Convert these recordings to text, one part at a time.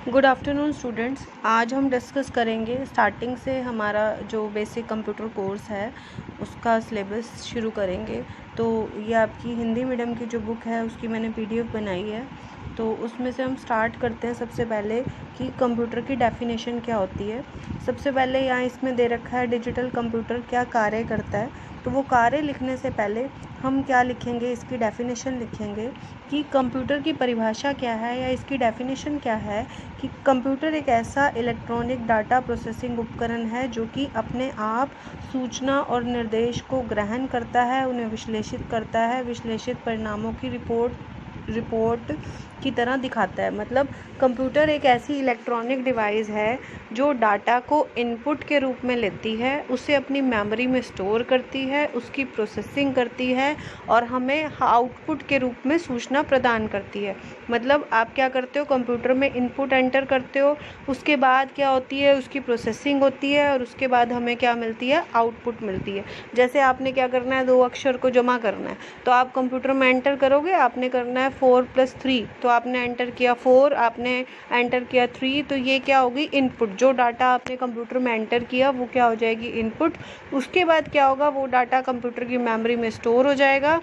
Good afternoon students. आज हम discuss करेंगे स्टार्टिंग से हमारा जो बेसिक कंप्यूटर कोर्स है उसका सिलेबस शुरू करेंगे। तो ये आपकी हिंदी मीडियम की जो बुक है उसकी मैंने पीडीएफ बनाई है। तो उसमें से हम स्टार्ट करते हैं सबसे पहले कि कंप्यूटर की डेफिनेशन क्या होती है। सबसे पहले यहाँ इसमें दे रखा है डिजिटल कंप्यूटर क्या कार्य करता है। तो वो कार्य लिखने से पहले हम क्या लिखेंगे, इसकी डेफिनेशन लिखेंगे कि कंप्यूटर की परिभाषा क्या है या इसकी डेफिनेशन क्या है कि कंप्यूटर एक ऐसा इलेक्ट्रॉनिक डाटा प्रोसेसिंग उपकरण है जो कि अपने आप सूचना और निर्देश को ग्रहण करता है, उन्हें विश्लेषित करता है, विश्लेषित परिणामों की रिपोर्ट की तरह दिखाता है। मतलब कंप्यूटर एक ऐसी इलेक्ट्रॉनिक डिवाइस है जो डाटा को इनपुट के रूप में लेती है, उसे अपनी मेमोरी में स्टोर करती है, उसकी प्रोसेसिंग करती है और हमें आउटपुट के रूप में सूचना प्रदान करती है। मतलब आप क्या करते हो, कंप्यूटर में इनपुट एंटर करते हो, उसके बाद क्या होती है, उसकी प्रोसेसिंग होती है और उसके बाद हमें क्या मिलती है, आउटपुट मिलती है। जैसे आपने क्या करना है, 2 अक्षर को जमा करना है तो आप कंप्यूटर में एंटर करोगे, आपने करना है 4 + 3, तो आपने एंटर किया 4, आपने एंटर किया 3, तो ये क्या होगी, इनपुट। जो डाटा आपने कंप्यूटर में एंटर किया वो क्या हो जाएगी, इनपुट। उसके बाद क्या होगा, वो डाटा कंप्यूटर की मेमोरी में स्टोर हो जाएगा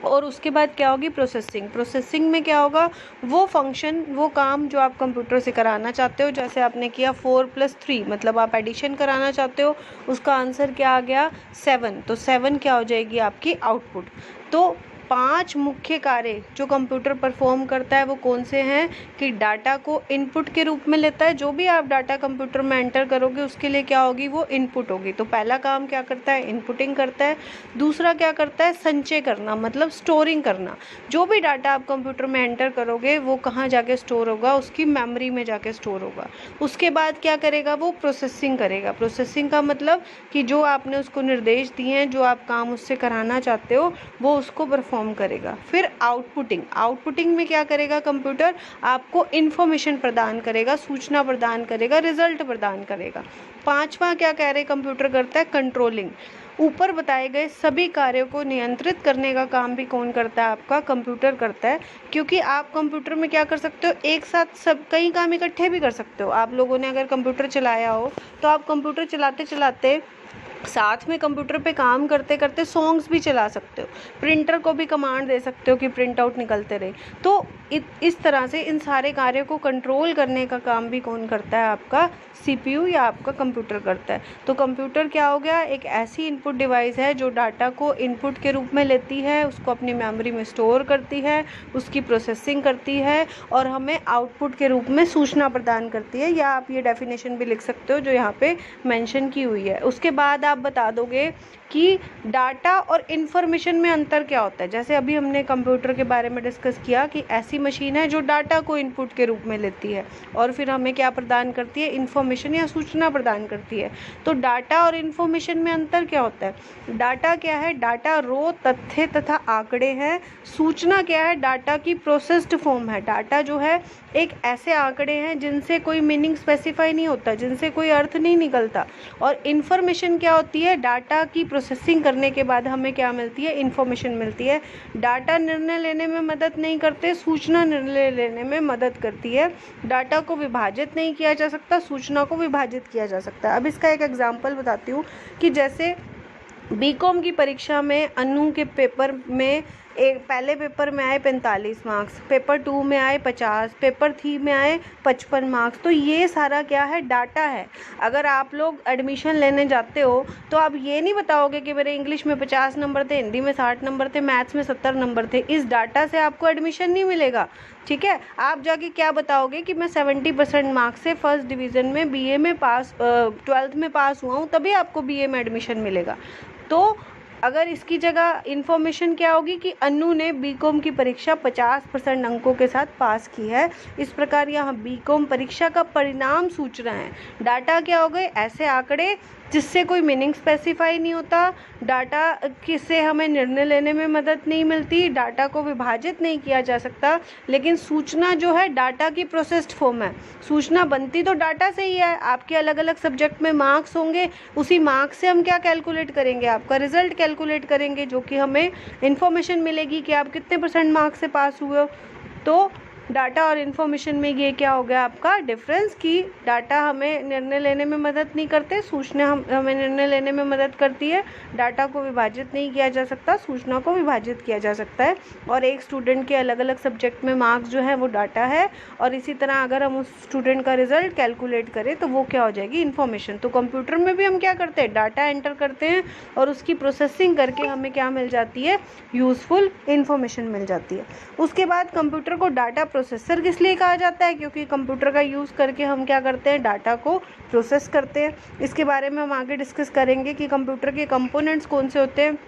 और उसके बाद क्या होगी, प्रोसेसिंग में क्या होगा, वो फंक्शन, वो काम जो आप कंप्यूटर से कराना चाहते हो। जैसे आपने किया 4 + 3, मतलब आप एडिशन कराना चाहते हो, उसका आंसर क्या आ गया, 7, तो 7 क्या हो जाएगी आपकी आउटपुट। तो 5 मुख्य कार्य जो कंप्यूटर परफॉर्म करता है वो कौन से हैं कि डाटा को इनपुट के रूप में लेता है। जो भी आप डाटा कंप्यूटर में एंटर करोगे उसके लिए क्या होगी, वो इनपुट होगी। तो पहला काम क्या करता है, इनपुटिंग करता है। दूसरा क्या करता है, संचय करना, मतलब स्टोरिंग करना। जो भी डाटा आप कंप्यूटर में एंटर करोगे वो कहाँ जाके स्टोर होगा, उसकी मेमोरी में जाके स्टोर होगा। उसके बाद क्या करेगा, वो प्रोसेसिंग करेगा। प्रोसेसिंग का मतलब कि जो आपने उसको निर्देश दिए हैं, जो आप काम उससे कराना चाहते हो, वो उसको परफॉर्म करेगा। फिर आउटपुटिंग में क्या करेगा, कंप्यूटर आपको इंफॉर्मेशन प्रदान करेगा, सूचना प्रदान करेगा, रिजल्ट प्रदान करेगा। 5वां क्या कह रहे कंप्यूटर करता है, कंट्रोलिंग। ऊपर बताए गए सभी कार्यों को नियंत्रित करने का काम भी कौन करता है, आपका कंप्यूटर करता है। क्योंकि आप कंप्यूटर में क्या कर सकते हो, एक साथ सब कई काम इकट्ठे भी कर सकते हो। आप लोगों ने अगर कंप्यूटर चलाया हो तो आप कंप्यूटर चलाते चलाते साथ में कंप्यूटर पे काम करते करते सॉन्ग्स भी चला सकते हो, प्रिंटर को भी कमांड दे सकते हो कि प्रिंट आउट निकलते रहे। तो इस तरह से इन सारे कार्यों को कंट्रोल करने का काम भी कौन करता है, आपका सीपीयू या आपका कंप्यूटर करता है। तो कंप्यूटर क्या हो गया, एक ऐसी इनपुट डिवाइस है जो डाटा को इनपुट के रूप में लेती है, उसको अपनी मेमोरी में स्टोर करती है, उसकी प्रोसेसिंग करती है और हमें आउटपुट के रूप में सूचना प्रदान करती है। या आप ये डेफिनेशन भी लिख सकते हो जो यहाँ पे मेंशन की हुई है। उसके बाद आप बता दोगे कि डाटा और इन्फॉर्मेशन में अंतर क्या होता है। जैसे अभी हमने कंप्यूटर के बारे में डिस्कस किया कि ऐसी मशीन है जो डाटा को इनपुट के रूप में लेती है और फिर हमें क्या प्रदान करती है, इन्फॉर्मेशन या सूचना प्रदान करती है। तो डाटा और इन्फॉर्मेशन में अंतर क्या होता है, डाटा क्या है, डाटा रो, तथ्य तथा आंकड़े हैं। सूचना क्या है, डाटा की प्रोसेस्ड फॉर्म है। डाटा जो है एक ऐसे आंकड़े हैं जिनसे कोई मीनिंग स्पेसिफाई नहीं होता, जिनसे कोई अर्थ नहीं निकलता। और इन्फॉर्मेशन क्या होती है, डाटा की प्रोसेसिंग करने के बाद हमें क्या मिलती है, इन्फॉर्मेशन मिलती है। डाटा निर्णय लेने में मदद नहीं करते, सूचना निर्णय लेने में मदद करती है। डाटा को विभाजित नहीं किया जा सकता, सूचना को विभाजित किया जा सकता है। अब इसका एक एग्जांपल बताती हूँ कि जैसे बीकॉम की परीक्षा में अनु के पेपर में पहले पेपर में आए 45 मार्क्स, पेपर 2 में आए 50, पेपर 3 में आए 55 मार्क्स। तो ये सारा क्या है, डाटा है। अगर आप लोग एडमिशन लेने जाते हो तो आप ये नहीं बताओगे कि मेरे इंग्लिश में 50 नंबर थे, हिंदी में 60 नंबर थे, मैथ्स में 70 नंबर थे। इस डाटा से आपको एडमिशन नहीं मिलेगा, ठीक है। आप जाके क्या बताओगे कि मैं 70% मार्क्स से फर्स्ट डिवीज़न में बीए में पास, 12th में पास हुआ हूँ, तभी आपको बीए में एडमिशन मिलेगा। तो अगर इसकी जगह इन्फॉर्मेशन क्या होगी कि अनु ने बीकॉम की परीक्षा 50% अंकों के साथ पास की है। इस प्रकार यहाँ बीकॉम परीक्षा का परिणाम सूचना है। डाटा क्या हो गए, ऐसे आंकड़े जिससे कोई मीनिंग स्पेसिफाई नहीं होता, डाटा किससे हमें निर्णय लेने में मदद नहीं मिलती, डाटा को विभाजित नहीं किया जा सकता। लेकिन सूचना जो है डाटा की प्रोसेस्ड फॉर्म है। सूचना बनती तो डाटा से ही है। आपके अलग अलग सब्जेक्ट में मार्क्स होंगे, उसी मार्क्स से हम क्या कैलकुलेट करेंगे, आपका रिजल्ट कैलकुलेट करेंगे, जो कि हमें इन्फॉर्मेशन मिलेगी कि आप कितने % मार्क्स से पास हुए हो। तो डाटा और इन्फॉर्मेशन में ये क्या हो गया आपका डिफरेंस, कि डाटा हमें निर्णय लेने में मदद नहीं करते, सूचना हमें निर्णय लेने में मदद करती है। डाटा को विभाजित नहीं किया जा सकता, सूचना को विभाजित किया जा सकता है। और एक स्टूडेंट के अलग अलग सब्जेक्ट में मार्क्स जो है वो डाटा है, और इसी तरह अगर हम उस स्टूडेंट का रिजल्ट कैलकुलेट करें तो वो क्या हो जाएगी, इन्फॉर्मेशन। तो कंप्यूटर में भी हम क्या करते हैं, डाटा एंटर करते हैं और उसकी प्रोसेसिंग करके हमें क्या मिल जाती है, यूजफुल इन्फॉर्मेशन मिल जाती है। उसके बाद कंप्यूटर को डाटा प्रोसेसर किस लिए कहा जाता है, क्योंकि कंप्यूटर का यूज़ करके हम क्या करते हैं, डाटा को प्रोसेस करते हैं। इसके बारे में हम आगे डिस्कस करेंगे कि कंप्यूटर के कंपोनेंट्स कौन से होते हैं।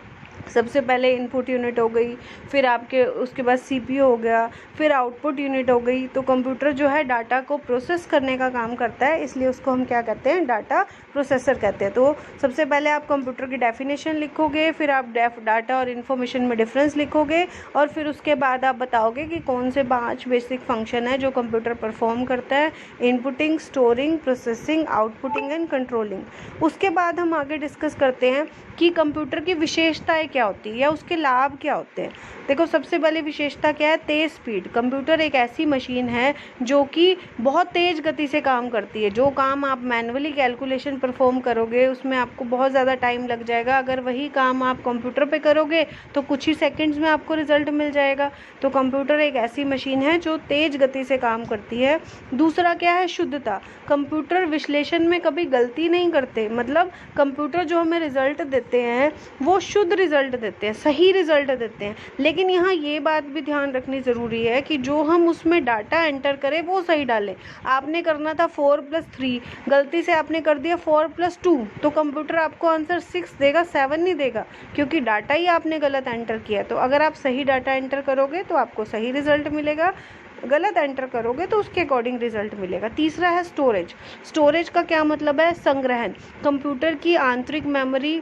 सबसे पहले इनपुट यूनिट हो गई, फिर आपके उसके बाद सीपीयू हो गया, फिर आउटपुट यूनिट हो गई। तो कंप्यूटर जो है डाटा को प्रोसेस करने का काम करता है, इसलिए उसको हम क्या कहते हैं, डाटा प्रोसेसर कहते हैं। तो सबसे पहले आप कंप्यूटर की डेफिनेशन लिखोगे, फिर आप डाटा और इन्फॉर्मेशन में डिफरेंस लिखोगे, और फिर उसके बाद आप बताओगे कि कौन से 5 बेसिक फंक्शन है जो कंप्यूटर परफॉर्म करता है, inputting, storing, processing, outputting and controlling. उसके बाद हम आगे डिस्कस करते हैं कि कंप्यूटर की विशेषताएं क्या होती है या उसके लाभ क्या होते हैं। देखो, सबसे पहले विशेषता क्या है, तेज़ स्पीड। कंप्यूटर एक ऐसी मशीन है जो कि बहुत तेज़ गति से काम करती है। जो काम आप मैन्युअली कैलकुलेशन परफॉर्म करोगे उसमें आपको बहुत ज़्यादा टाइम लग जाएगा, अगर वही काम आप कंप्यूटर पे करोगे तो कुछ ही सेकंड्स में आपको रिजल्ट मिल जाएगा। तो कंप्यूटर एक ऐसी मशीन है जो तेज़ गति से काम करती है। दूसरा क्या है, शुद्धता। कंप्यूटर विश्लेषण में कभी गलती नहीं करते, मतलब कंप्यूटर जो हमें रिजल्ट देते हैं वो शुद्ध रिजल्ट देते हैं, सही रिजल्ट देते हैं। लेकिन यहाँ ये बात भी ध्यान रखनी ज़रूरी है कि जो हम उसमें डाटा एंटर करें वो सही डालें। आपने करना था 4+3, गलती से आपने कर दिया 4+2, तो कंप्यूटर आपको आंसर 6 देगा, 7 नहीं देगा, क्योंकि डाटा ही आपने गलत एंटर किया। तो अगर आप सही डाटा एंटर करोगे तो आपको सही रिजल्ट मिलेगा, गलत एंटर करोगे तो उसके अकॉर्डिंग रिजल्ट मिलेगा। तीसरा है स्टोरेज। स्टोरेज का क्या मतलब है, संग्रहण। कंप्यूटर की आंतरिक मेमोरी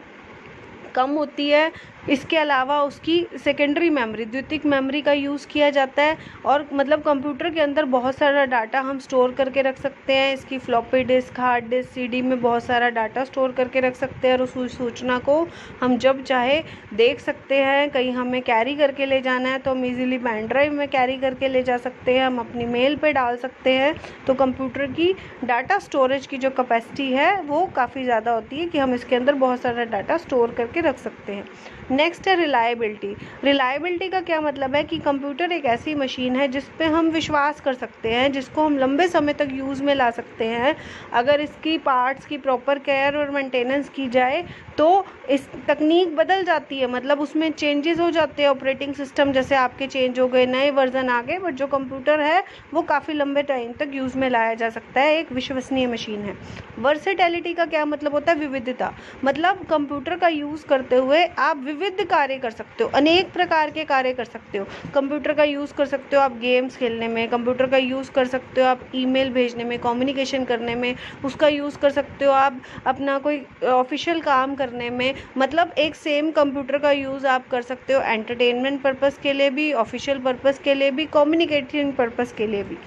कम होती है, इसके अलावा उसकी सेकेंडरी मेमोरी, द्वितीयक मेमोरी का यूज़ किया जाता है। और मतलब कंप्यूटर के अंदर बहुत सारा डाटा हम स्टोर करके रख सकते हैं। इसकी floppy disk, hard disk, CD में बहुत सारा डाटा स्टोर करके रख सकते हैं, और उस सूचना को हम जब चाहे देख सकते हैं। कहीं हमें कैरी करके ले जाना है तो हम इजीली पेन ड्राइव में कैरी करके ले जा सकते हैं, हम अपनी मेल पे डाल सकते हैं। तो कंप्यूटर की डाटा स्टोरेज की जो कैपेसिटी है वो काफ़ी ज़्यादा होती है कि हम इसके अंदर बहुत सारा डाटा स्टोर करके रख सकते हैं। नेक्स्ट है रिलायबिलिटी। रिलायबिलिटी का क्या मतलब है कि कंप्यूटर एक ऐसी मशीन है जिस पे हम विश्वास कर सकते हैं, जिसको हम लंबे समय तक यूज़ में ला सकते हैं। अगर इसकी पार्ट्स की प्रॉपर केयर और मेंटेनेंस की जाए तो इस तकनीक बदल जाती है, मतलब उसमें चेंजेस हो जाते हैं। ऑपरेटिंग सिस्टम जैसे आपके चेंज हो गए, नए वर्जन आ गए, बट जो कंप्यूटर है वो काफ़ी लंबे टाइम तक यूज़ में लाया जा सकता है, एक विश्वसनीय मशीन है। वर्सेटैलिटी का क्या मतलब होता है, विविधता। मतलब कंप्यूटर का यूज़ करते हुए आप विविध कार्य कर सकते हो, अनेक प्रकार के कार्य कर सकते हो। कंप्यूटर का यूज़ कर सकते हो आप गेम्स खेलने में, कंप्यूटर का यूज़ कर सकते हो आप ईमेल भेजने में, कम्युनिकेशन करने में, उसका यूज़ कर सकते हो आप अपना कोई ऑफिशियल काम करने में। मतलब एक सेम कंप्यूटर का यूज़ आप कर सकते हो एंटरटेनमेंट पर्पज़ के लिए भी, ऑफिशियल पर्पज़ के लिए भी, कम्युनिकेटिंग पर्पज़ के लिए भी।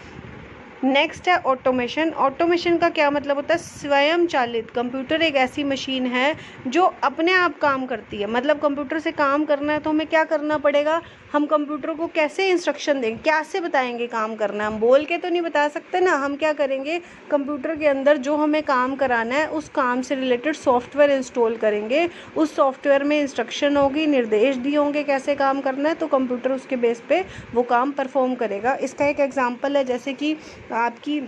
नेक्स्ट है ऑटोमेशन। ऑटोमेशन का क्या मतलब होता है, स्वयं चालित। कंप्यूटर एक ऐसी मशीन है जो अपने आप काम करती है। मतलब कंप्यूटर से काम करना है तो हमें क्या करना पड़ेगा, हम कंप्यूटर को कैसे इंस्ट्रक्शन देंगे, कैसे बताएंगे काम करना है, हम बोल के तो नहीं बता सकते ना। हम क्या करेंगे, कंप्यूटर के अंदर जो हमें काम कराना है उस काम से रिलेटेड सॉफ्टवेयर इंस्टॉल करेंगे। उस सॉफ्टवेयर में इंस्ट्रक्शन होगी, निर्देश दिए होंगे कैसे काम करना है, तो कंप्यूटर उसके बेस पे वो काम परफॉर्म करेगा। इसका एक एग्जांपल है जैसे कि आपकी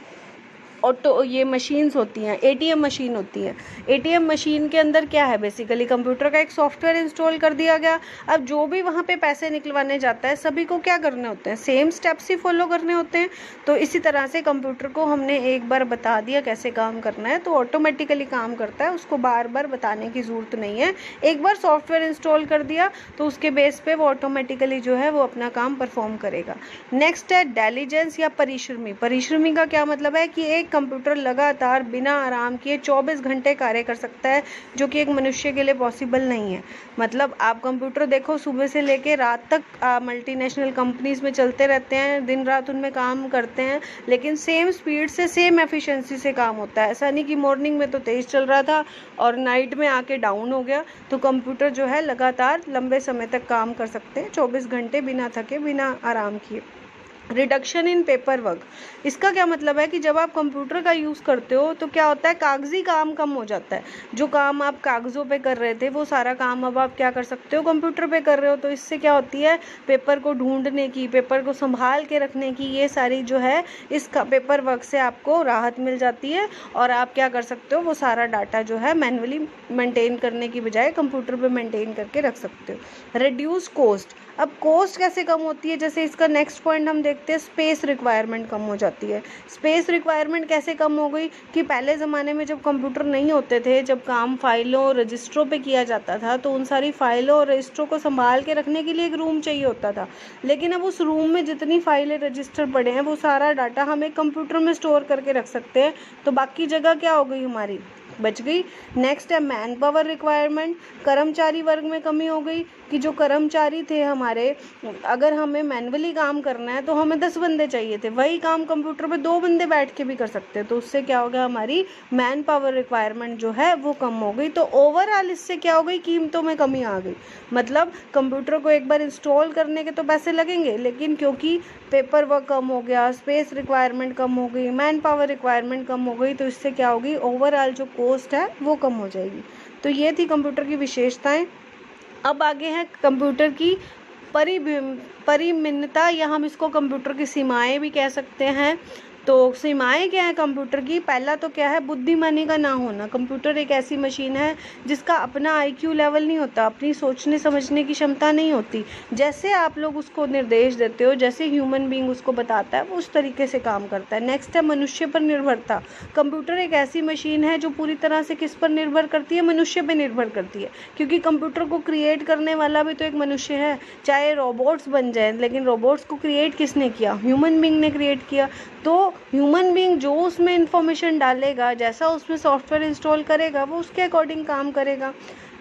ये मशीन्स होती हैं, एटीएम मशीन होती है। एटीएम मशीन के अंदर क्या है, बेसिकली कंप्यूटर का एक सॉफ्टवेयर इंस्टॉल कर दिया गया। अब जो भी वहाँ पे पैसे निकलवाने जाता है सभी को क्या करने होते हैं, सेम स्टेप्स ही फॉलो करने होते हैं। तो इसी तरह से कंप्यूटर को हमने एक बार बता दिया कैसे काम करना है तो ऑटोमेटिकली काम करता है, उसको बार बार बताने की ज़रूरत नहीं है। एक बार सॉफ्टवेयर इंस्टॉल कर दिया तो उसके बेस पे वो ऑटोमेटिकली जो है वो अपना काम परफॉर्म करेगा। नेक्स्ट है डेलीजेंस या परिश्रमी। परिश्रमी का क्या मतलब है कि एक कंप्यूटर लगातार बिना आराम किए 24 घंटे कार्य कर सकता है, जो कि एक मनुष्य के लिए पॉसिबल नहीं है। मतलब आप कंप्यूटर देखो, सुबह से लेके रात तक मल्टीनेशनल कंपनीज में चलते रहते हैं, दिन रात उनमें काम करते हैं, लेकिन सेम स्पीड से, सेम एफिशिएंसी से काम होता है। ऐसा नहीं कि मॉर्निंग में तो तेज़ चल रहा था और नाइट में आके डाउन हो गया। तो कंप्यूटर जो है लगातार लंबे समय तक काम कर सकते हैं, 24 घंटे बिना थके, बिना आराम किए। Reduction in paper work. इसका क्या मतलब है कि जब आप कंप्यूटर का यूज़ करते हो तो क्या होता है, कागजी काम कम हो जाता है। जो काम आप कागज़ों पे कर रहे थे वो सारा काम अब आप क्या कर सकते हो, कंप्यूटर पे कर रहे हो। तो इससे क्या होती है, पेपर को ढूंढने की, पेपर को संभाल के रखने की, ये सारी जो है इस पेपर वर्क से आपको राहत मिल जाती है। और आप क्या कर सकते हो, वो सारा डाटा जो है मैन्युअली मेंटेन करने की बजाय कंप्यूटर पे मेंटेन करके रख सकते हो। Reduce cost. अब कॉस्ट कैसे कम होती है, जैसे इसका नेक्स्ट पॉइंट हम देखते हैं, स्पेस रिक्वायरमेंट कम हो जाती है। स्पेस रिक्वायरमेंट कैसे कम हो गई कि पहले ज़माने में जब कंप्यूटर नहीं होते थे, जब काम फाइलों और रजिस्टरों पे किया जाता था, तो उन सारी फाइलों और रजिस्टरों को संभाल के रखने के लिए एक रूम चाहिए होता था। लेकिन अब उस रूम में जितनी फाइलें रजिस्टर पड़े हैं वो सारा डाटा हम एक कंप्यूटर में स्टोर करके रख सकते हैं। तो बाकी जगह क्या हो गई, हमारी बच गई। नेक्स्ट है मैन पावर रिक्वायरमेंट। कर्मचारी वर्ग में कमी हो गई कि जो कर्मचारी थे हमारे, अगर हमें मैन्युअली काम करना है तो हमें 10 बंदे चाहिए थे, वही काम कंप्यूटर पे 2 बंदे बैठ के भी कर सकते हैं। तो उससे क्या हो गया, हमारी मैन पावर रिक्वायरमेंट जो है वो कम हो गई। तो ओवरऑल इससे क्या हो गई, कीमतों में कमी आ गई। मतलब कंप्यूटर को एक बार इंस्टॉल करने के तो पैसे लगेंगे, लेकिन क्योंकि पेपर वर्क कम हो गया, स्पेस रिक्वायरमेंट कम हो गई, मैन पावर रिक्वायरमेंट कम हो गई, तो इससे क्या होगी, ओवरऑल जो कॉस्ट है वो कम हो जाएगी। तो ये थी कंप्यूटर की विशेषताएं। अब आगे है कंप्यूटर की परिमितता, या हम इसको कंप्यूटर की सीमाएं भी कह सकते हैं। तो सीमाएं क्या है कंप्यूटर की, पहला तो क्या है, बुद्धिमानी का ना होना। कंप्यूटर एक ऐसी मशीन है जिसका अपना आईक्यू लेवल नहीं होता, अपनी सोचने समझने की क्षमता नहीं होती। जैसे आप लोग उसको निर्देश देते हो, जैसे ह्यूमन बीइंग उसको बताता है, वो उस तरीके से काम करता है। नेक्स्ट है मनुष्य पर निर्भरता। कंप्यूटर एक ऐसी मशीन है जो पूरी तरह से किस पर निर्भर करती है, मनुष्य पर निर्भर करती है, क्योंकि कंप्यूटर को क्रिएट करने वाला भी तो एक मनुष्य है। चाहे रोबोट्स बन जाए, लेकिन रोबोट्स को क्रिएट किसने किया, ह्यूमन बीइंग ने क्रिएट किया। तो ह्यूमन बीइंग जो उसमें इंफॉर्मेशन डालेगा, जैसा उसमें सॉफ्टवेयर इंस्टॉल करेगा, वो उसके अकॉर्डिंग काम करेगा।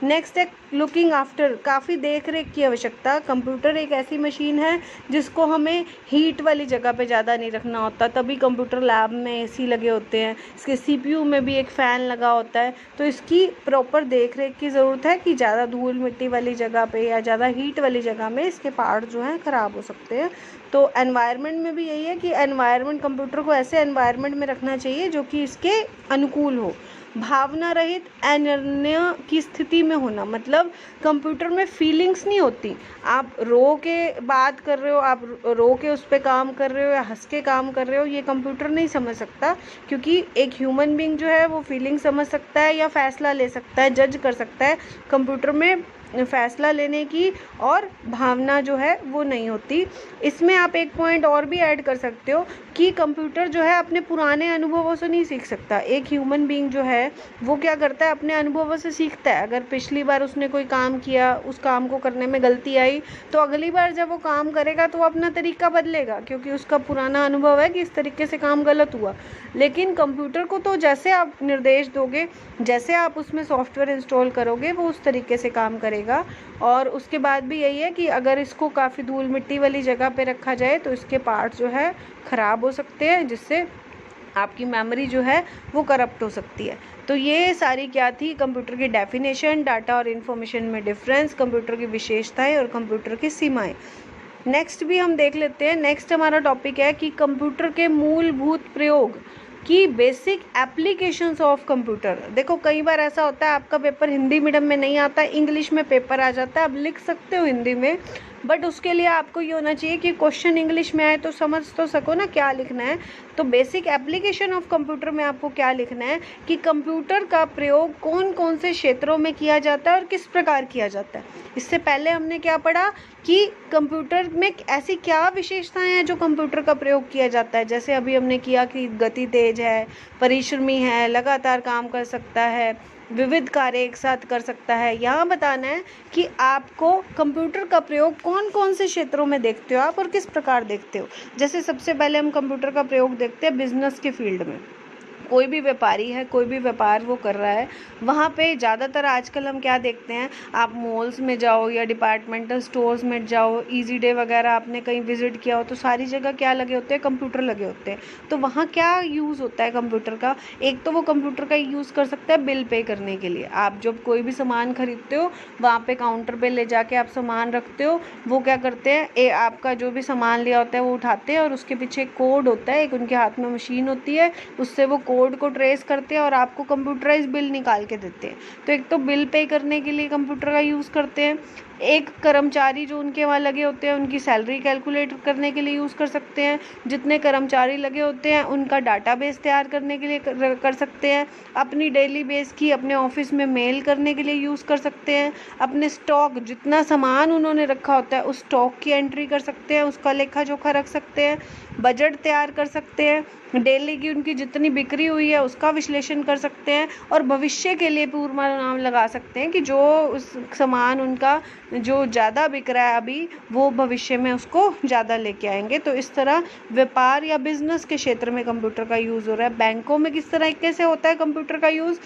नेक्स्ट है लुकिंग आफ्टर, काफ़ी देख रेख की आवश्यकता। कंप्यूटर एक ऐसी मशीन है जिसको हमें हीट वाली जगह पे ज़्यादा नहीं रखना होता, तभी कंप्यूटर लैब में एसी लगे होते हैं, इसके सीपीयू में भी एक फ़ैन लगा होता है। तो इसकी प्रॉपर देख रेख की ज़रूरत है कि ज़्यादा धूल मिट्टी वाली जगह पे या ज़्यादा हीट वाली जगह में इसके पार्ट जो हैं ख़राब हो सकते हैं। तो एनवायरनमेंट में भी यही है कि एनवायरनमेंट, कंप्यूटर को ऐसे एनवायरनमेंट में रखना चाहिए जो कि इसके अनुकूल हो। भावना रहित अनिर्णय की स्थिति में होना, मतलब कंप्यूटर में फीलिंग्स नहीं होती। आप रो के बात कर रहे हो, आप रो के उस पर काम कर रहे हो या हंस के काम कर रहे हो, ये कंप्यूटर नहीं समझ सकता। क्योंकि एक ह्यूमन बीइंग जो है वो फीलिंग समझ सकता है या फैसला ले सकता है, जज कर सकता है। कंप्यूटर में फैसला लेने की और भावना जो है वो नहीं होती। इसमें आप एक पॉइंट और भी ऐड कर सकते हो कि कंप्यूटर जो है अपने पुराने अनुभवों से नहीं सीख सकता। एक ह्यूमन बीइंग जो है वो क्या करता है, अपने अनुभवों से सीखता है। अगर पिछली बार उसने कोई काम किया, उस काम को करने में गलती आई, तो अगली बार जब वो काम करेगा तो वो अपना तरीका बदलेगा, क्योंकि उसका पुराना अनुभव है कि इस तरीके से काम गलत हुआ। लेकिन कंप्यूटर को तो जैसे आप निर्देश दोगे, जैसे आप उसमें सॉफ्टवेयर इंस्टॉल करोगे, वो उस तरीके से काम करेगा। और उसके बाद भी यही है कि अगर इसको काफ़ी धूल मिट्टी वाली जगह पे रखा जाए तो इसके पार्ट जो है ख़राब हो सकते हैं, जिससे आपकी मेमोरी जो है वो करप्ट हो सकती है। तो ये सारी क्या थी, कंप्यूटर की डेफिनेशन, डाटा और इन्फॉर्मेशन में डिफरेंस, कंप्यूटर की विशेषताएं और कंप्यूटर की सीमाएं। नेक्स्ट भी हम देख लेते हैं। नेक्स्ट हमारा टॉपिक है कि कंप्यूटर के मूलभूत प्रयोग की बेसिक एप्लीकेशंस ऑफ कंप्यूटर। देखो कई बार ऐसा होता है आपका पेपर हिंदी मीडियम में नहीं आता, इंग्लिश में पेपर आ जाता है। आप लिख सकते हो हिंदी में, बट उसके लिए आपको ये होना चाहिए कि क्वेश्चन इंग्लिश में आए तो समझ तो सको ना क्या लिखना है। तो बेसिक एप्लीकेशन ऑफ कंप्यूटर में आपको क्या लिखना है कि कंप्यूटर का प्रयोग कौन कौन से क्षेत्रों में किया जाता है और किस प्रकार किया जाता है। इससे पहले हमने क्या पढ़ा कि कंप्यूटर में ऐसी क्या विशेषताएं हैं जो कंप्यूटर का प्रयोग किया जाता है। जैसे अभी हमने किया कि गति तेज है, परिश्रमी है, लगातार काम कर सकता है, विविध कार्य एक साथ कर सकता है। यहाँ बताना है कि आपको कंप्यूटर का प्रयोग कौन कौन से क्षेत्रों में देखते हो आप और किस प्रकार देखते हो। जैसे सबसे पहले हम कंप्यूटर का प्रयोग देखते हैं बिजनेस के फील्ड में। कोई भी व्यापारी है, कोई भी व्यापार वो कर रहा है, वहाँ पे ज़्यादातर आजकल हम क्या देखते हैं, आप मॉल्स में जाओ या डिपार्टमेंटल स्टोर्स में जाओ, ईजी डे वगैरह आपने कहीं विजिट किया हो तो सारी जगह क्या लगे होते हैं, कंप्यूटर लगे होते हैं। तो वहाँ क्या यूज़ होता है कंप्यूटर का, एक तो वो कंप्यूटर का यूज़ कर सकता है बिल पे करने के लिए। आप जब कोई भी सामान खरीदते हो, वहाँ पे काउंटर पे ले जाके आप सामान रखते हो, वो क्या करते हैं, आपका जो भी सामान लिया होता है वो उठाते हैं और उसके पीछे कोड होता है, एक उनके हाथ में मशीन होती है, उससे वो कोड को ट्रेस करते हैं और आपको कंप्यूटराइज बिल निकाल के देते हैं। तो एक तो बिल पे करने के लिए कंप्यूटर का यूज़ करते हैं, एक कर्मचारी जो उनके वहाँ लगे होते हैं उनकी सैलरी कैलकुलेट करने के लिए यूज़ कर सकते हैं, जितने कर्मचारी लगे होते हैं उनका डाटाबेस तैयार करने के लिए कर सकते हैं, अपनी डेली बेस की अपने ऑफिस में मेल करने के लिए यूज़ कर सकते हैं, अपने स्टॉक जितना सामान उन्होंने रखा होता है उस स्टॉक की एंट्री कर सकते हैं, उसका लेखा जोखा रख सकते हैं, बजट तैयार कर सकते हैं, डेली की उनकी जितनी बिक्री हुई है उसका विश्लेषण कर सकते हैं और भविष्य के लिए पूर्वानुमान लगा सकते हैं कि जो उस सामान उनका जो ज़्यादा बिक रहा है अभी, वो भविष्य में उसको ज़्यादा लेके आएंगे। तो इस तरह व्यापार या बिजनेस के क्षेत्र में कंप्यूटर का यूज़ हो रहा है। बैंकों में किस तरीके से होता है कंप्यूटर का यूज़,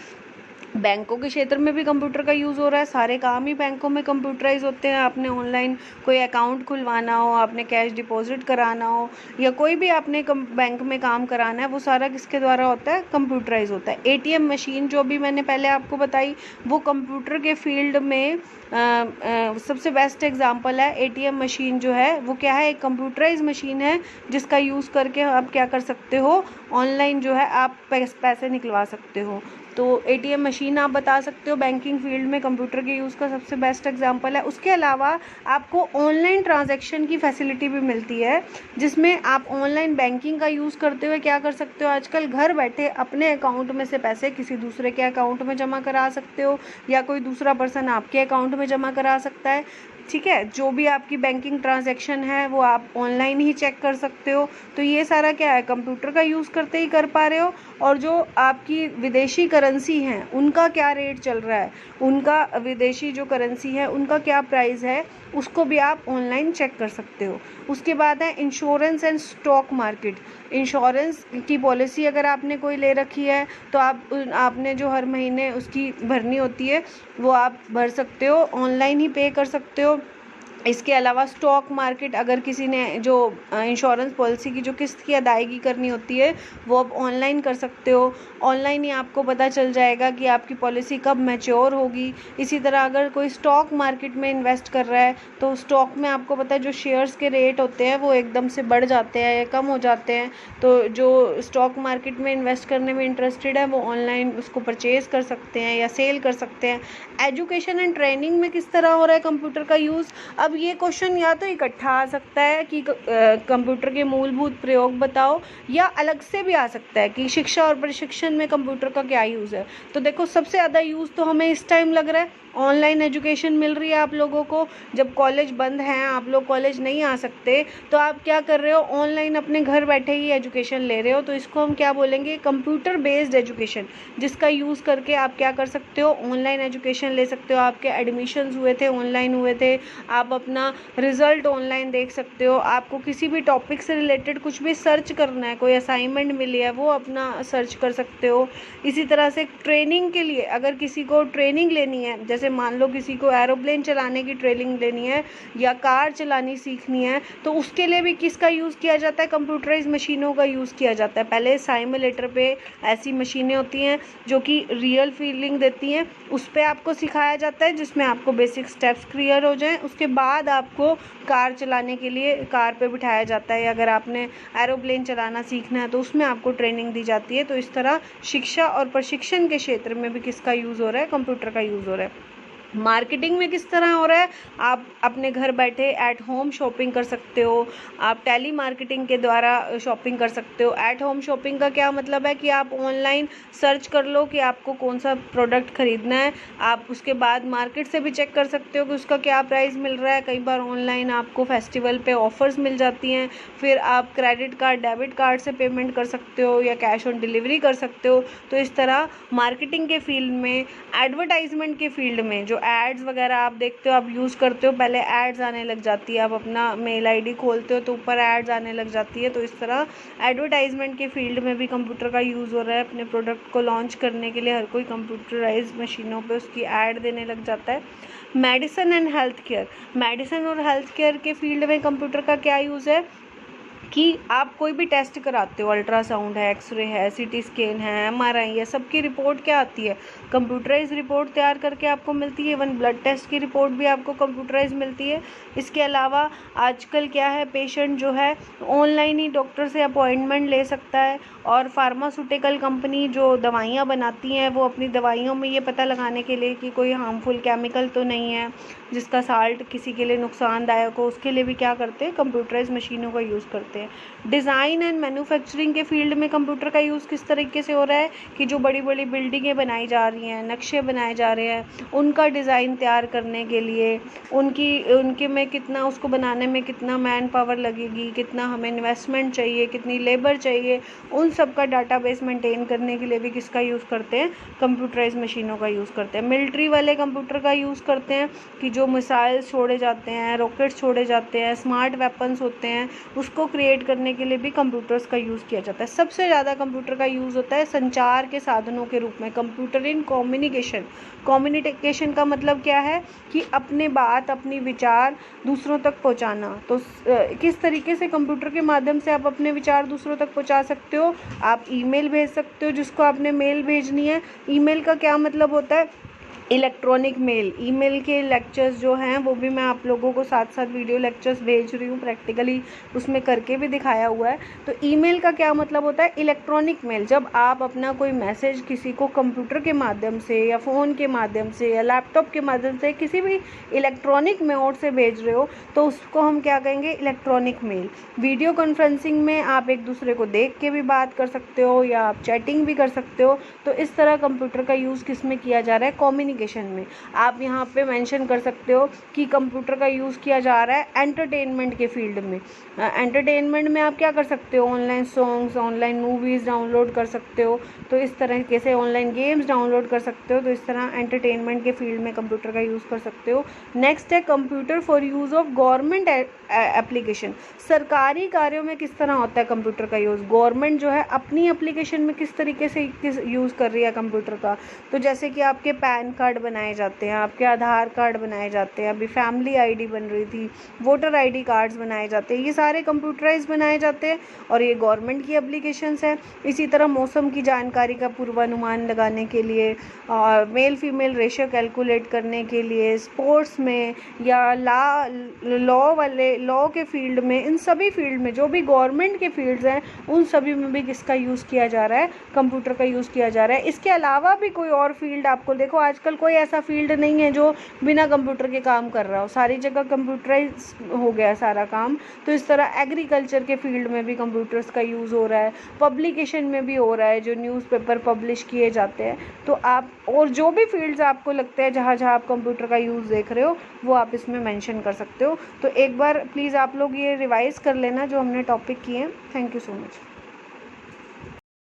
बैंकों के क्षेत्र में भी कंप्यूटर का यूज़ हो रहा है, सारे काम ही बैंकों में कंप्यूटराइज होते हैं। आपने ऑनलाइन कोई अकाउंट खुलवाना हो, आपने कैश डिपॉजिट कराना हो या कोई भी आपने बैंक में काम कराना है, वो सारा किसके द्वारा होता है, कंप्यूटराइज होता है। एटीएम मशीन जो भी मैंने पहले आपको बताई, वो कंप्यूटर के फील्ड में सबसे बेस्ट एग्जांपल है। एटीएम मशीन जो है वो क्या है, एक कंप्यूटराइज मशीन है जिसका यूज़ करके आप क्या कर सकते हो, ऑनलाइन जो है आप पैसे निकलवा सकते हो। तो एटीएम मशीन आप बता सकते हो बैंकिंग फील्ड में कंप्यूटर के यूज़ का सबसे बेस्ट एग्जांपल है। उसके अलावा आपको ऑनलाइन ट्रांजैक्शन की फैसिलिटी भी मिलती है, जिसमें आप ऑनलाइन बैंकिंग का यूज़ करते हुए क्या कर सकते हो, आजकल घर बैठे अपने अकाउंट में से पैसे किसी दूसरे के अकाउंट में जमा करा सकते हो या कोई दूसरा पर्सन आपके अकाउंट में जमा करा सकता है। ठीक है, जो भी आपकी बैंकिंग ट्रांजैक्शन है वो आप ऑनलाइन ही चेक कर सकते हो। तो ये सारा क्या है, कंप्यूटर का यूज़ करते ही कर पा रहे हो। और जो आपकी विदेशी करेंसी हैं उनका क्या रेट चल रहा है, उनका विदेशी जो करेंसी है उनका क्या प्राइस है, उसको भी आप ऑनलाइन चेक कर सकते हो। उसके बाद है insurance and stock market. Insurance की पॉलिसी अगर आपने कोई ले रखी है तो आपने जो हर महीने उसकी भरनी होती है वो आप भर सकते हो, ऑनलाइन ही पे कर सकते हो। इसके अलावा स्टॉक मार्केट, अगर किसी ने जो इंश्योरेंस पॉलिसी की जो किस्त की अदायगी करनी होती है वो आप ऑनलाइन कर सकते हो। ऑनलाइन ही आपको पता चल जाएगा कि आपकी पॉलिसी कब मैच्योर होगी। इसी तरह अगर कोई स्टॉक मार्केट में इन्वेस्ट कर रहा है तो स्टॉक में आपको पता है जो शेयर्स के रेट होते हैं वो एकदम से बढ़ जाते हैं या कम हो जाते हैं। तो जो स्टॉक मार्केट में इन्वेस्ट करने में इंटरेस्टेड है वो ऑनलाइन उसको परचेज़ कर सकते हैं या सेल कर सकते हैं। एजुकेशन एंड ट्रेनिंग में किस तरह हो रहा है कंप्यूटर का यूज़, अब ये क्वेश्चन या तो इकट्ठा आ सकता है कि कंप्यूटर के मूलभूत प्रयोग बताओ, या अलग से भी आ सकता है कि शिक्षा और प्रशिक्षण में कंप्यूटर का क्या यूज़ है। तो देखो सबसे ज़्यादा यूज़ तो हमें इस टाइम लग रहा है, ऑनलाइन एजुकेशन मिल रही है आप लोगों को। जब कॉलेज बंद हैं, आप लोग कॉलेज नहीं आ सकते, तो आप क्या कर रहे हो, ऑनलाइन अपने घर बैठे ही एजुकेशन ले रहे हो। तो इसको हम क्या बोलेंगे, कंप्यूटर बेस्ड एजुकेशन, जिसका यूज़ करके आप क्या कर सकते हो, ऑनलाइन एजुकेशन ले सकते हो। आपके एडमिशन्स हुए थे ऑनलाइन हुए थे, आप अपना रिज़ल्ट ऑनलाइन देख सकते हो। आपको किसी भी टॉपिक से रिलेटेड कुछ भी सर्च करना है, कोई असाइनमेंट मिली है वो अपना सर्च कर सकते हो। इसी तरह से ट्रेनिंग के लिए अगर किसी को ट्रेनिंग लेनी है, जैसे मान लो किसी को एरोप्लेन चलाने की ट्रेनिंग लेनी है या कार चलानी सीखनी है, तो उसके लिए भी किसका यूज़ किया जाता है, कंप्यूटराइज मशीनों का यूज़ किया जाता है। पहले साइमुलेटर पे ऐसी मशीनें होती हैं जो कि रियल फीलिंग देती हैं, उस पर आपको सिखाया जाता है जिसमें आपको बेसिक स्टेप्स क्लियर हो जाएं। उसके बाद आपको कार चलाने के लिए कार पे बिठाया जाता है, अगर आपने एरोप्लेन चलाना सीखना है तो उसमें आपको ट्रेनिंग दी जाती है। तो इस तरह शिक्षा और प्रशिक्षण के क्षेत्र में भी किसका यूज़ हो रहा है, कंप्यूटर का यूज़ हो रहा है। मार्केटिंग में किस तरह हो रहा है, आप अपने घर बैठे एट होम शॉपिंग कर सकते हो, आप टेली मार्केटिंग के द्वारा शॉपिंग कर सकते हो। एट होम शॉपिंग का क्या मतलब है कि आप ऑनलाइन सर्च कर लो कि आपको कौन सा प्रोडक्ट ख़रीदना है, आप उसके बाद मार्केट से भी चेक कर सकते हो कि उसका क्या प्राइस मिल रहा है। कई बार ऑनलाइन आपको फेस्टिवल पे ऑफ़र्स मिल जाती हैं, फिर आप क्रेडिट कार्ड डेबिट कार्ड से पेमेंट कर सकते हो या कैश ऑन डिलीवरी कर सकते हो। तो इस तरह मार्केटिंग के फील्ड में, एडवर्टाइजमेंट के फील्ड में जो जो एड्स वगैरह आप देखते हो, आप यूज़ करते हो, पहले एड्स आने लग जाती है, आप अपना मेल आईडी खोलते हो तो ऊपर एड्स आने लग जाती है। तो इस तरह एडवर्टाइजमेंट के फील्ड में भी कंप्यूटर का यूज़ हो रहा है। अपने प्रोडक्ट को लॉन्च करने के लिए हर कोई कंप्यूटराइज मशीनों पे उसकी ऐड देने लग जाता है। Medicine and health care, medicine और हेल्थ केयर के फील्ड में कंप्यूटर का क्या यूज़ है कि आप कोई भी टेस्ट कराते हो, अल्ट्रासाउंड है, एक्सरे है, सीटी स्कैन है, एमआरआई है, सबकी रिपोर्ट क्या आती है, कंप्यूटराइज रिपोर्ट तैयार करके आपको मिलती है। इवन ब्लड टेस्ट की रिपोर्ट भी आपको कंप्यूटराइज मिलती है। इसके अलावा आजकल क्या है, पेशेंट जो है ऑनलाइन ही डॉक्टर से अपॉइंटमेंट ले सकता है। और फार्मास्यूटिकल कंपनी जो दवाइयाँ बनाती हैं वो अपनी दवाइयों में ये पता लगाने के लिए कि कोई हार्मफुल केमिकल तो नहीं है जिसका साल्ट किसी के लिए नुकसानदायक हो, उसके लिए भी क्या करते हैं, कंप्यूटराइज मशीनों का यूज़ करते हैं। डिज़ाइन एंड मैन्युफैक्चरिंग के फील्ड में कंप्यूटर का यूज़ किस तरीके से हो रहा है कि जो बड़ी बड़ी बिल्डिंगें बनाई जा रही हैं, नक्शे बनाए जा रहे हैं, उनका डिज़ाइन तैयार करने के लिए उनके में कितना, उसको बनाने में कितना मैन पावर लगेगी, कितना हमें इन्वेस्टमेंट चाहिए, कितनी लेबर चाहिए, उन सब का डाटाबेस मेंटेन करने के लिए भी किसका यूज़ करते हैं, कंप्यूटराइज मशीनों का यूज़ करते हैं। मिलिट्री वाले कंप्यूटर का यूज़ करते हैं कि जो मिसाइल्स छोड़े जाते हैं, रॉकेट्स छोड़े जाते हैं, स्मार्ट वेपन्स होते हैं, उसको क्रिएट करने के लिए भी कंप्यूटर्स का यूज़ किया जाता है। सबसे ज़्यादा कंप्यूटर का यूज़ होता है संचार के साधनों के रूप में, कंप्यूटर इन कम्युनिकेशन। कम्युनिकेशन का मतलब क्या है कि अपने बात, अपनी विचार दूसरों तक पहुंचाना। तो किस तरीके से कंप्यूटर के माध्यम से आप अपने विचार दूसरों तक पहुंचा सकते हो, आप ईमेल भेज सकते हो जिसको आपने मेल भेजनी है। ईमेल का क्या मतलब होता है, इलेक्ट्रॉनिक मेल। ईमेल के लेक्चर्स जो हैं वो भी मैं आप लोगों को साथ साथ वीडियो लेक्चर्स भेज रही हूँ, प्रैक्टिकली उसमें करके भी दिखाया हुआ है। तो ईमेल का क्या मतलब होता है, इलेक्ट्रॉनिक मेल। जब आप अपना कोई मैसेज किसी को कंप्यूटर के माध्यम से या फ़ोन के माध्यम से या लैपटॉप के माध्यम से किसी भी इलेक्ट्रॉनिक मोड से भेज रहे हो तो उसको हम क्या कहेंगे, इलेक्ट्रॉनिक मेल। वीडियो कॉन्फ्रेंसिंग में आप एक दूसरे को देख के भी बात कर सकते हो या आप चैटिंग भी कर सकते हो। तो इस तरह कंप्यूटर का यूज़ किस में किया जा रहा है, कम्युनिकेशन में। आप यहाँ पे मेंशन कर सकते हो कि कंप्यूटर का यूज़ किया जा रहा है एंटरटेनमेंट के फील्ड में। एंटरटेनमेंट में आप क्या कर सकते हो, online songs, online movies download कर सकते हो। तो इस तरीके से ऑनलाइन गेम्स डाउनलोड कर सकते हो। तो इस तरह एंटरटेनमेंट के फील्ड में कंप्यूटर का यूज़ कर सकते हो। नेक्स्ट है computer for use of government application. सरकारी कार्यों में किस तरह होता है कंप्यूटर का यूज़, गवर्नमेंट जो है अपनी एप्लीकेशन में किस तरीके से यूज़ कर रही है कंप्यूटर का। तो जैसे कि आपके पैन कार्ड बनाए जाते हैं, आपके आधार कार्ड बनाए जाते हैं, अभी फैमिली आईडी बन रही थी, वोटर आईडी कार्ड्स बनाए जाते हैं, ये सारे कंप्यूटराइज बनाए जाते हैं और ये गवर्नमेंट की एप्लीकेशंस हैं। इसी तरह मौसम की जानकारी का पूर्वानुमान लगाने के लिए और मेल फीमेल रेशियो कैलकुलेट करने के लिए, स्पोर्ट्स में या लॉ के फील्ड में, इन सभी फील्ड में जो भी गवर्नमेंट के फील्ड्स हैं उन सभी में भी किसका यूज़ किया जा रहा है, कंप्यूटर का यूज़ किया जा रहा है। इसके अलावा भी कोई और फील्ड आपको देखो, आजकल कोई ऐसा फील्ड नहीं है जो बिना कंप्यूटर के काम कर रहा हो, सारी जगह कंप्यूटराइज हो गया है सारा काम। तो इस तरह एग्रीकल्चर के फील्ड में भी कंप्यूटर्स का यूज़ हो रहा है, पब्लिकेशन में भी हो रहा है, जो न्यूज़पेपर पब्लिश किए जाते हैं। तो आप और जो भी फील्ड्स आपको लगते हैं जहाँ जहाँ आप कंप्यूटर का यूज़ देख रहे हो वो आप इसमें मेंशन कर सकते हो। तो एक बार प्लीज़ आप लोग ये रिवाइज़ कर लेना जो हमने टॉपिक किए हैं। Thank you so much.